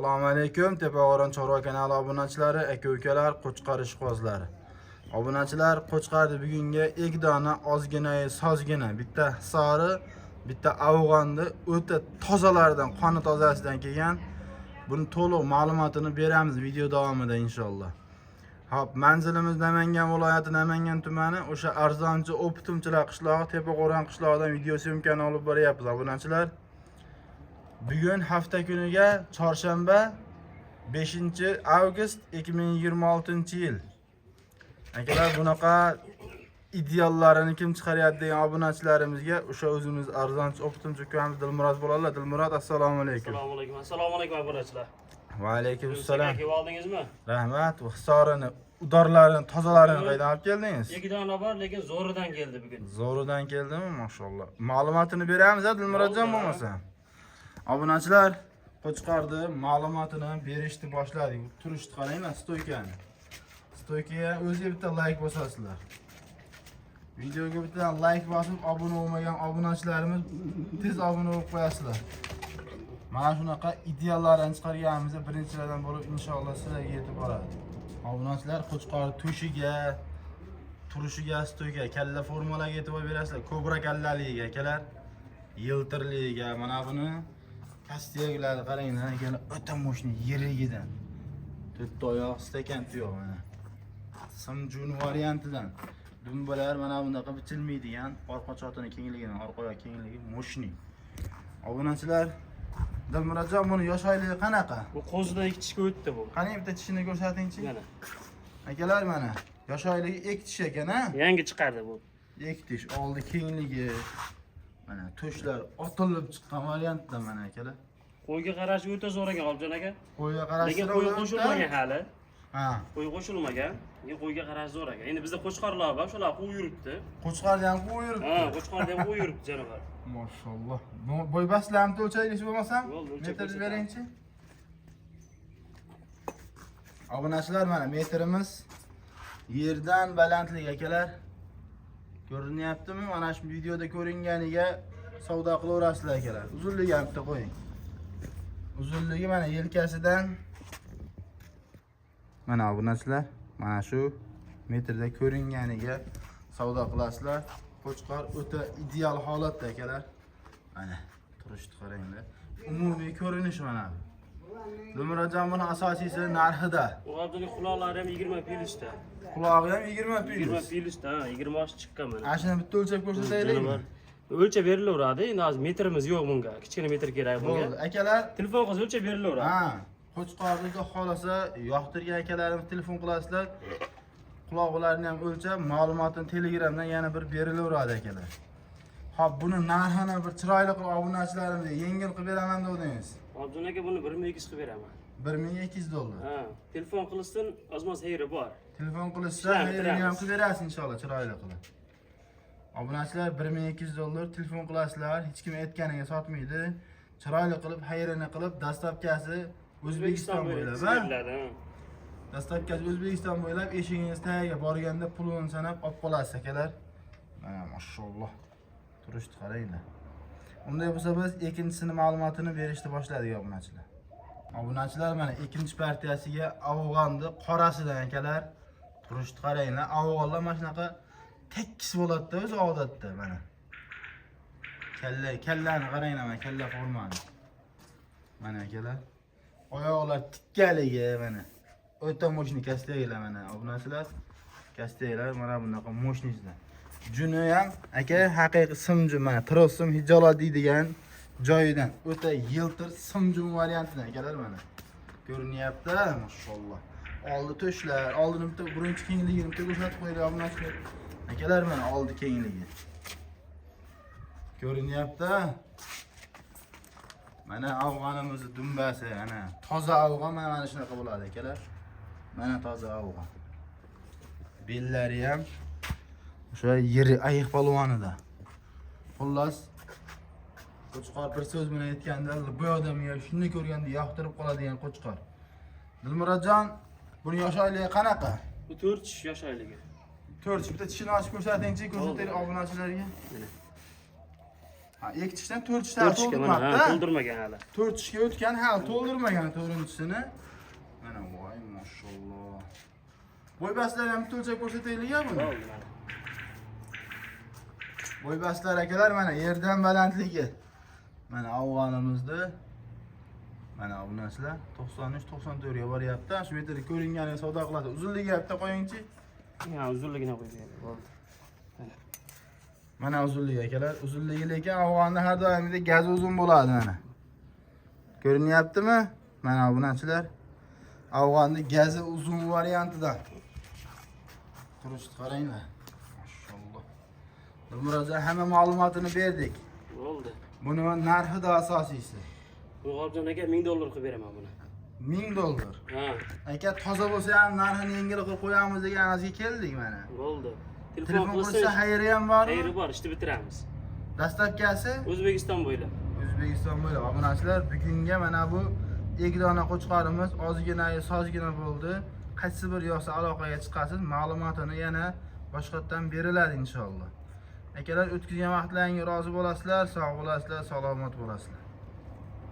Assalomu alaykum, Tepag'o'ron Chorva kanali obunachilari, aka-ukalar, qo'chqar ishqibozlari. Obunachilar, qo'chqarni bugungi ekdona ozgina, sozgina, bitta sari, bitta afg'onni o'ta tozalardan, qoni tozasidan kelgan. Buni to'liq ma'lumotini beramiz video davomida inshaalloh. Hop, manzilimiz Namangan viloyati, Namangan tumani, o'sha arzonchi O'pitimchilar qishlog'i, Tepag'o'ron qishlog'idan video syomkani olib boryapmiz obunachilar. Bugun hafta kuniga chorshanba 5-avgust 2026-yil. Akalar, bunaqa ideallarini kim chiqaryapti degan obunachilarimizga o'sha o'zimiz arzonchi O'pitimchi ukamiz Dilmurod bo'ladilar. Dilmurod, assalomu alaykum. Assalomu alaykum. Assalomu alaykum obunachilar. Va alaykum assalom. Kelib oldingizmi? Rahmat. Hisorini, udorlarini, tozalarini qaydan olib keldingiz? Ikkidana bor, lekin zo'ridan keldi bugun. Zo'ridan keldimi? Mashalloh. Ma'lumotini beramiz, Dilmurodjon bo'lmasa. Obunachilar, qo'chqarni ma'lumotini berishni boshladik. Turishni qaranglar, stoykani. Stoykaga o'ziga bitta like bosasizlar. Videoga bitta like bosib, obuna bo'lmagan obunachilarimiz tez obuna bo'lib qo'yasizlar. Mana shunaqa ideallarni chiqarganimiz birinchilardan bo'lib inshaalloh sizlarga yetib boradi. Obunachilar, qo'chqarni to'shiga, turishiga, stoyga, kalla formalarga e'tibor berasizlar. Kobra kallaligiga, akalar, yiltirligiga, mana buni pastiyaglarni qaranglar, akalar, o'ta mo'shni yirigidan. To'rtta oyoq, stakan tuyoq mana. Simjun variantidan. Dumbalar mana bunaqa bichilmaydigan, orqa chotini kengligidan, orqa oyoq kengligi mo'shni. Obunachilar, Dilmurodjon, buni yosh oyligi qanaqa? Bu qo'zidan ikki tishga o'tdi bu. Qani bitta tishini ko'rsatingchi. Mana. Akalar, mana yosh oyligi 2 tish ekan-a? Yangi chiqardi bu. 2 tish, oldi kengligi. Mana to'shlar otilib chiqqan variantda mana akalar. Qo'yga qarashi o'ta zo'r ekan, Objon aka. Qo'yga qarash lekin qo'y qo'shilmagan hali. Ha. Qo'y qo'shilmagan. Lekin qo'yga qarash zo'r ekan. Endi bizda qo'chqarlar bor, shular qo'y yuribdi. Qo'chqarni ham qo'y yuribdi. Ha, qo'chqarda ham qo'y yuribdi janob. Mashalloh. Bo'ybastlarni o'lchaylik bo'lmasam? O'lchab Metr beringchi. Obunachilar, mana metrimiz yerdan balandlik akalar. Ko'rinyaptimi? Mana shu videoda ko'ringaniga savdo qilaverasizlar akalar. Uzunligi ham bitta qo'ying. Uzunligi mana yelkasidan mana obunachilar, mana shu metrda ko'ringaniga savdo qilasizlar. Qo'chqar o'ta ideal holatda akalar. Mana turishni qaranglar. Umumiy ko'rinish mana bu. Dilmurodjon, buni asosiysi narxida. Bu Objon quloqlari ham 20 pilishda. Qulog'i ham 20 pil. 20 pilishda, 20 osh chiqqan mana. Ashuni bitta o'lchab ko'rsataylikmi? O'lchab berilaveradi. Endi hozir metrimiz yo'q bunga. Kichkina metr kerak bunga. Bo'ldi. Akalar, Telefon qilib o'lchab berilaveradi. ha, qo'chqorni xohlasa, yoqtirgan akalarimiz telefon qilasizlar. Quloqlarini ham o'lchab, ma'lumotini Telegramdan yana bir berilaveradi akalar. Xo'p, buni narxini bir chiroyli qilib obunachilarimizga yengil qilib beraman dedingiz. Objon aka, buni 1200 qilib beraman. $1200. Ha, telefon qilishsin, ozmoz xayri bor. Telefon qilishsa, xayrini ham qilib berasiz inshaalloh, chiroyli qilib. Obunachilar, $1200 telefon qilasizlar, hech kim aytganiga sotmaydi. Chiroyli qilib, xayrini qilib, dastavkasi O'zbekiston bo'ylab, ha? Dastavkasi O'zbekiston bo'ylab, eshigingiz tagiga borganda pulini sanab olib qolasiz akalar. Mana mashalloh. Turishni qaranglar. Unday bo'lsa biz ikkinchisini ma'lumotini berishni boshladik obunachilar. Obunachilar, mana ikkinchi partiyasiga afg'onni qorasidan akalar. Turishni qaranglar. Afg'onlar mana shunaqa tekis bo'ladi-da o'zi odatda mana. Kallani qaranglar, mana kalla formani. Mana akalar. Oyoqlar tikkaligi mana. O'ta mo'shni kastaylar mana obunachilar. Kastaylar mana bunaqa mo'shnizlar. Juni ham aka haqiqiy simjum, mana trosim hijolat deydigan joyidan o'ta yiltir simjum variantidan akalar mana. Ko'rinyapti, mashalloh. Oldi to'shlar, oldini bitta birinchi kengligini bitta ko'rsatib qo'ydik obunachilar. Akalar, mana oldi kengligi. Ko'rinyapti. Mana afg'onimiz dumbasi, ana toza afg'on mana shunaqa bo'ladi akalar. Mana toza afg'on. Bellari ham o'sha yiri ayiq polvonida. Xullas, qo'chqor bir so'z bilan aytganda, bu odamga shuni ko'rganda yoqtirib qoladigan qo'chqor. Dilmurodjon, buni yosh oyligi qanaqa? Bu 4 yosh oyligi. 4 bitta tishini ochib ko'rsatingchi, ko'rsataylik obunachilarga. Ha, ikki tishdan 4 tishdan 4 ishga mana ha, to'ldirmabdi. to'ldirmagan hali. 4 tishga o'tgan, hali to'ldirmagan 4-chisini. Mana voy mashalloh. Bo'y bastlar ham to'lcha ko'rsataylik ya buni. Bo'ldi mana. Bo'y bastlar akalar mana yerdan balandligi. Mana afg'onimizda mana obunachilar 93-94 ga boryapti. Shu metrga ko'ringani savdo qiladi. Uzunligi bitta qo'yingchi. Ha, uzunligini qo'ygan. Bo'ldi. Mana uzunligi akalar. Uzunligi lekin afg'onda har doimgidek gaz uzun bo'ladi mana. Ko'rinyaptimi? Mana obunachilar. Afg'onda gazi uzun variantidan. Turishni qaranglar. Mashalloh. Dilmurodjon hamma ma'lumotini berdik. Bo'ldi. Buni narxi da asosiysi. Muhabjon aka $1000 qilib beraman buni. $1000. Ha, Aka toza bo'lsa ham narxini yengil qilib qo'yamiz deganingizga keldik mana. bo'ldi. Telefon qilsa xayri ham bormi? Xayri bor, ishni bitiramiz. Dastlabkasi O'zbekiston bo'ylab. O'zbekiston bo'ylab obunachilar bugunga mana bu Egdona qo'chqorimiz ozgina sozgina bo'ldi. Qaysi bir yoqsa aloqaga chiqasiz, ma'lumotini yana boshqatdan beriladi inshaalloh. Akalar o'tkazgan vaqtlaringizga rozi bo'lasizlar, sog' bo'lasizlar, salomat bo'lasizlar.